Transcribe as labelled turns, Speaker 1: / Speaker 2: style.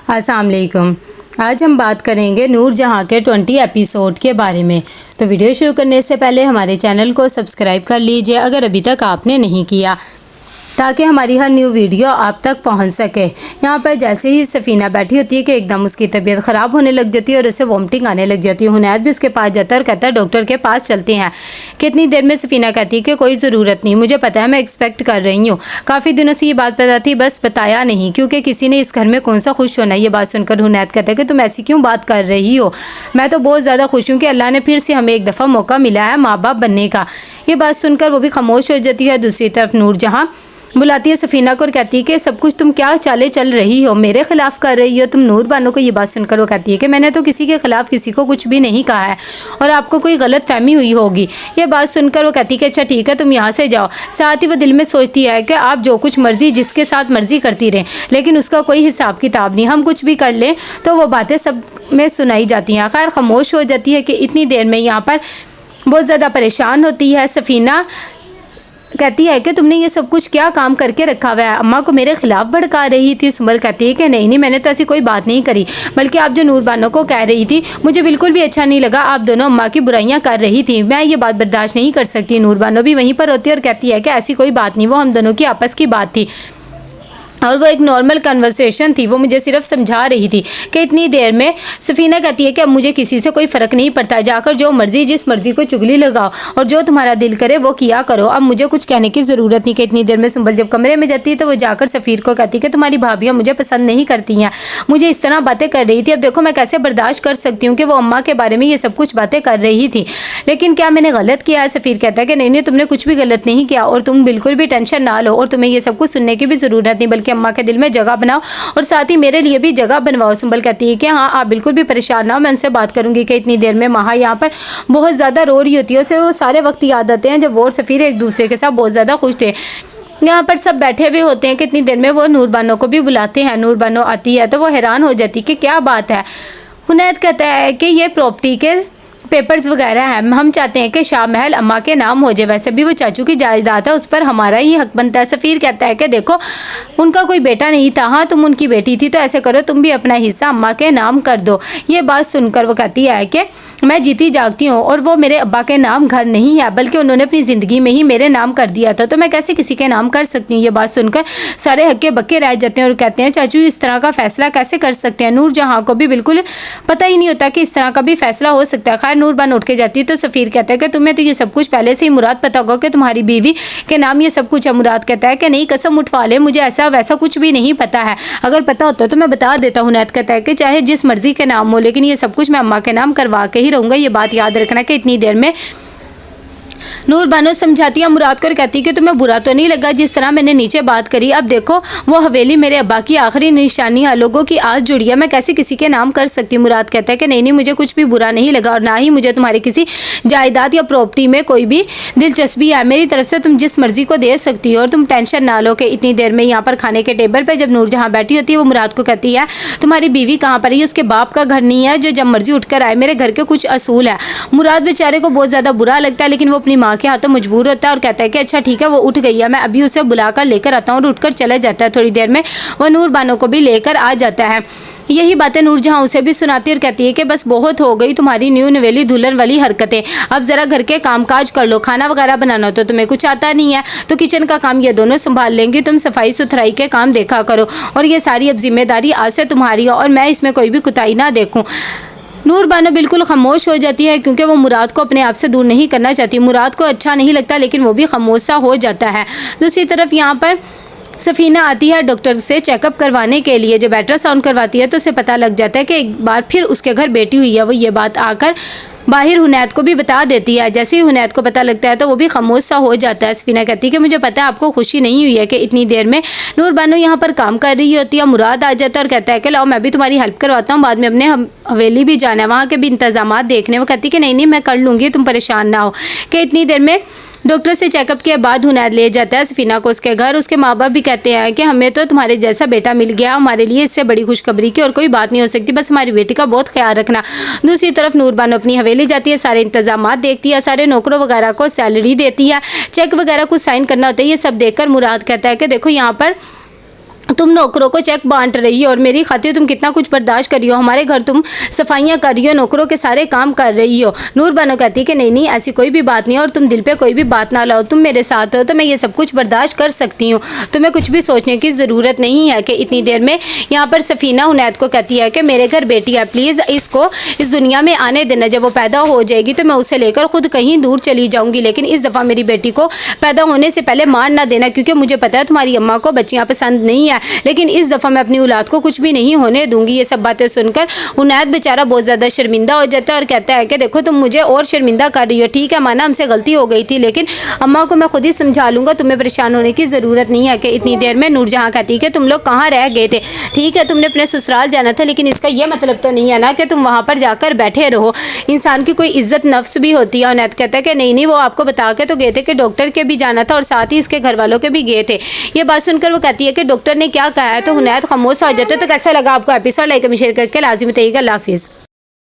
Speaker 1: अस्सलाम वालेकुम। आज हम बात करेंगे नूरजहां के 20 एपिसोड के बारे में। तो वीडियो शुरू करने से पहले हमारे चैनल को सब्सक्राइब कर लीजिए अगर अभी तक आपने नहीं किया, ताकि हमारी हर न्यू वीडियो आप तक पहुंच सके। यहाँ पर जैसे ही सफ़ीना बैठी होती है कि एकदम उसकी तबीयत ख़राब होने लग जाती है और उसे वॉमिटिंग आने लग जाती है। हुनैद भी उसके पास जाता है और कहता है डॉक्टर के पास चलते हैं। कितनी देर में सफ़ीना कहती है कि कोई ज़रूरत नहीं, मुझे पता है, मैं एक्सपेक्ट कर रही हूँ। काफ़ी दिनों से ये बात पता थी, बस बताया नहीं क्योंकि किसी ने इस घर में कौन सा खुश होना है। ये बात सुनकर हुनैद कहता है कि तुम ऐसी क्यों बात कर रही हो, मैं तो बहुत ज़्यादा खुश हूँ कि अल्लाह ने फिर से हमें एक दफ़ा मौका मिला है माँ बाप बनने का। ये बात सुनकर वो भी खामोश हो जाती है। दूसरी तरफ नूरजहां बुलाती है सफ़ीना को और कहती है कि सब कुछ तुम क्या चाले चल रही हो, मेरे ख़िलाफ़ कर रही हो तुम नूर बानो को। ये बात सुनकर वो कहती है कि मैंने तो किसी के ख़िलाफ़ किसी को कुछ भी नहीं कहा है और आपको कोई गलत फहमी हुई होगी। ये बात सुनकर वो कहती है कि अच्छा ठीक है, तुम यहाँ से जाओ। साथ ही वो दिल में सोचती है कि आप जो कुछ मर्ज़ी जिसके साथ मर्ज़ी करती रहें, लेकिन उसका कोई हिसाब किताब नहीं। हम कुछ भी कर लें तो वो बातें सब में सुनाई जाती हैं। खैर खामोश हो जाती है कि इतनी देर में यहाँ पर बहुत ज़्यादा परेशान होती है। सफ़ीना कहती है कि तुमने ये सब कुछ क्या काम करके रखा हुआ है, अम्मा को मेरे खिलाफ भड़का रही थी। सुंबल कहती है कि नहीं मैंने तो ऐसी कोई बात नहीं करी, बल्कि आप जो नूर बानो को कह रही थी मुझे बिल्कुल भी अच्छा नहीं लगा। आप दोनों अम्मा की बुराइयां कर रही थी, मैं ये बात बर्दाश्त नहीं कर सकती। नूर बानो भी वहीं पर होती है और कहती है कि ऐसी कोई बात नहीं, वो हम दोनों की आपस की बात थी और वो एक नॉर्मल कन्वर्सेशन थी। वो मुझे सिर्फ समझा रही थी कि इतनी देर में। सफ़ीना कहती है कि अब मुझे किसी से कोई फ़र्क नहीं पड़ता, जाकर जो मर्ज़ी जिस मर्ज़ी को चुगली लगाओ और जो तुम्हारा दिल करे वो किया करो, अब मुझे कुछ कहने की ज़रूरत नहीं। कि इतनी देर में सुंबल जब कमरे में जाती है तो वो जाकर सफ़ीर को कहती है कि तुम्हारी भाभियाँ मुझे पसंद नहीं करती हैं, मुझे इस तरह बातें कर रही थी, अब देखो मैं कैसे बर्दाश्त कर सकती हूँ कि वो अम्मा के बारे में ये सब कुछ बातें कर रही थी, लेकिन क्या मैंने गलत किया है। सफ़ीर कहता है कि नहीं तुमने कुछ भी गलत नहीं किया और तुम बिल्कुल भी टेंशन ना लो और तुम्हें ये सब कुछ सुनने की भी ज़रूरत नहीं, बल्कि अम्मा के दिल में जगह बनाओ और साथ ही मेरे लिए भी जगह बनवाओ। सुंबल कहती है कि हाँ आप बिल्कुल भी परेशान ना हो, मैं उनसे बात करूंगी। कि इतनी देर में महा यहाँ पर बहुत ज़्यादा रो रही होती है। उसे वो सारे वक्त याद आते हैं जब वो और सफ़ीर एक दूसरे के साथ बहुत ज़्यादा खुश थे। यहाँ पर सब बैठे हुए होते हैं। कि इतनी देर में वो नूर बानो को भी बुलाते हैं। नूर बानो आती है तो वो हैरान हो जाती है कि क्या बात है। हुनैद कहता है कि ये प्रॉपर्टी के पेपर्स वगैरह हैं, हम चाहते हैं कि शाह महल अम्मा के नाम हो जाए, वैसे भी वो चाचू की जायदाद है, उस पर हमारा ही हक बनता है। सफ़ीर कहता है कि देखो उनका कोई बेटा नहीं था, हाँ तुम उनकी बेटी थी, तो ऐसे करो तुम भी अपना हिस्सा अम्मा के नाम कर दो। ये बात सुनकर वो कहती है कि मैं जीती जागती हूँ और वो मेरे अब्बा के नाम घर नहीं है, बल्कि उन्होंने अपनी ज़िंदगी में ही मेरे नाम कर दिया था, तो मैं कैसे किसी के नाम कर सकती हूँ। ये बात सुनकर सारे हक्के बक्के रह जाते हैं और कहते हैं चाचू इस तरह का फ़ैसला कैसे कर सकते हैं। नूरजहां को भी बिल्कुल पता ही नहीं होता कि इस तरह का भी फ़ैसला हो सकता है। खैर नूर बानो उठ के जाती है तो सफ़ीर कहता है कि तुम्हें तो ये सब कुछ पहले से ही मुराद पता होगा कि तुम्हारी बीवी के नाम ये सब कुछ है। मुराद कहता है कि नहीं कसम उठवा ले, मुझे ऐसा वैसा कुछ भी नहीं पता है, अगर पता होता तो मैं बता देता। हुनैद कहता है कि चाहे जिस मर्जी के नाम हो, लेकिन ये सब कुछ मैं अम्मा के नाम करवा के ही रहूँगा, ये बात याद रखना। कि इतनी देर में नूर बानो समझाती है मुराद को, कहती कि तुम्हें बुरा तो नहीं लगा जिस तरह मैंने नीचे बात करी, अब देखो वो हवेली मेरे अब्बा की आखिरी निशानी है, लोगों की आस जुड़ी है, मैं कैसे किसी के नाम कर सकती हूँ। मुराद कहता है कि नहीं मुझे कुछ भी बुरा नहीं लगा और ना ही मुझे तुम्हारी किसी जायदाद या प्रॉपर्टी में कोई भी दिलचस्पी है, मेरी तरफ से तुम जिस मर्जी को दे सकती हो और तुम टेंशन ना लो। कि इतनी देर में यहाँ पर खाने के टेबल पर जब नूरजहां बैठी होती है वो मुराद को कहती है तुम्हारी बीवी कहाँ पर है, उसके बाप का घर नहीं है जो जब मर्जी उठकर आए, मेरे घर के कुछ असूल है। मुराद बेचारे को बहुत ज़्यादा बुरा लगता है, लेकिन वो अपनी माँ के हाथों मजबूर होता है और कहता है कि अच्छा ठीक है वो उठ गई है, मैं अभी उसे बुलाकर लेकर आता हूँ, और उठकर चला जाता है। थोड़ी देर में वो नूर बानो को भी लेकर आ जाता है। यही बातें नूरजहां उसे भी सुनाती और कहती है कि बस बहुत हो गई तुम्हारी न्यू नवेली दुल्हन वाली हरकतें, अब ज़रा घर के कामकाज कर लो, खाना वगैरह बनाना तो तुम्हें कुछ आता नहीं है, तो किचन का काम ये दोनों संभाल लेंगी, तुम सफाई सुथराई के काम देखा करो और ये सारी अब जिम्मेदारी आज से तुम्हारी है और मैं इसमें कोई भी कुताही ना देखूँ। नूर बानो बिल्कुल खामोश हो जाती है क्योंकि वो मुराद को अपने आप से दूर नहीं करना चाहती। मुराद को अच्छा नहीं लगता लेकिन वो भी खामोश सा हो जाता है। दूसरी तरफ यहाँ पर सफ़ीना आती है डॉक्टर से चेकअप करवाने के लिए। जब अल्ट्रासाउंड करवाती है तो उसे पता लग जाता है कि एक बार फिर उसके घर बेटी हुई है। वो ये बात आकर बाहर हुनैद को भी बता देती है। जैसे ही हुनैद को पता लगता है तो वो भी खामोश सा हो जाता है। सफ़ीना कहती है कि मुझे पता है आपको खुशी नहीं हुई है। कि इतनी देर में नूर बानो यहाँ पर काम कर रही होती है। मुराद आ जाता है और कहता है कि लाओ मैं भी तुम्हारी हेल्प करवाता हूँ, बाद में अपने हवेली भी जाना है, वहाँ के भी इंतजाम देखने। वो कहती कि नहीं मैं कर लूँगी, तुम परेशान ना हो। कि इतनी देर में डॉक्टर से चेकअप के बाद हुनैद ले जाता है सफ़ीना को उसके घर। उसके माँ बाप भी कहते हैं कि हमें तो तुम्हारे जैसा बेटा मिल गया, हमारे लिए इससे बड़ी खुशखबरी की और कोई बात नहीं हो सकती, बस हमारी बेटी का बहुत ख्याल रखना। दूसरी तरफ नूर बानो अपनी हवेली जाती है, सारे इंतजाम देखती है, सारे नौकरों वगैरह को सैलरी देती है, चेक वगैरह कुछ साइन करना होता है। ये सब देखकर मुराद कहता है कि देखो यहाँ पर तुम नौकरों को चेक बांट रही हो और मेरी खातिर तुम कितना कुछ बर्दाश्त कर रही हो। हमारे घर तुम सफाइयाँ कर रही हो, नौकरों के सारे काम कर रही हो। नूर बानो कहती है कि नहीं नहीं, ऐसी कोई भी बात नहीं है और तुम दिल पे कोई भी बात ना लाओ। तुम मेरे साथ हो तो मैं ये सब कुछ बर्दाश्त कर सकती हूँ। तुम्हें कुछ भी सोचने की ज़रूरत नहीं है। कि इतनी देर में यहाँ पर सफ़ीना उनैद को कहती है कि मेरे घर बेटी है, प्लीज़ इसको इस दुनिया में आने देना। जब वो पैदा हो जाएगी तो मैं उसे लेकर खुद कहीं दूर चली जाऊँगी, लेकिन इस दफ़ा मेरी बेटी को पैदा होने से पहले मार ना देना, क्योंकि मुझे पता है तुम्हारी अम्मा को बच्चियाँ पसंद नहीं है, लेकिन इस दफ़ा मैं अपनी औलाद को कुछ भी नहीं होने दूंगी। ये सब बातें सुनकर उनैद बेचारा बहुत ज़्यादा शर्मिंदा हो जाता है और कहता है कि देखो तुम मुझे और शर्मिंदा कर रही हो। ठीक है माना, हमसे गलती हो गई थी, लेकिन अम्मा को मैं खुद ही समझा लूँगा, तुम्हें परेशान होने की ज़रूरत नहीं है। कि इतनी देर में नूरजहाँ कहती है कि तुम लोग कहाँ रह गए थे। ठीक है तुमने अपने ससुराल जाना था, लेकिन इसका यह मतलब तो नहीं है ना कि तुम वहाँ पर जाकर बैठे रहो। इंसान की कोई इज्जत नफ्स भी होती है। उनैद कहता है कि नहीं नहीं, वो आपको बता के तो गए थे कि डॉक्टर के भी जाना था और साथ ही इसके घर वालों के भी गए थे। ये बात सुनकर वो कहती है कि डॉक्टर ने क्या कहा है, तो उनैद खामोश हो जाते। तो कैसा लगा आपको एपिसोड, लाइक शेयर करके लाजमी बताइएगा। अल्लाह हाफिज़।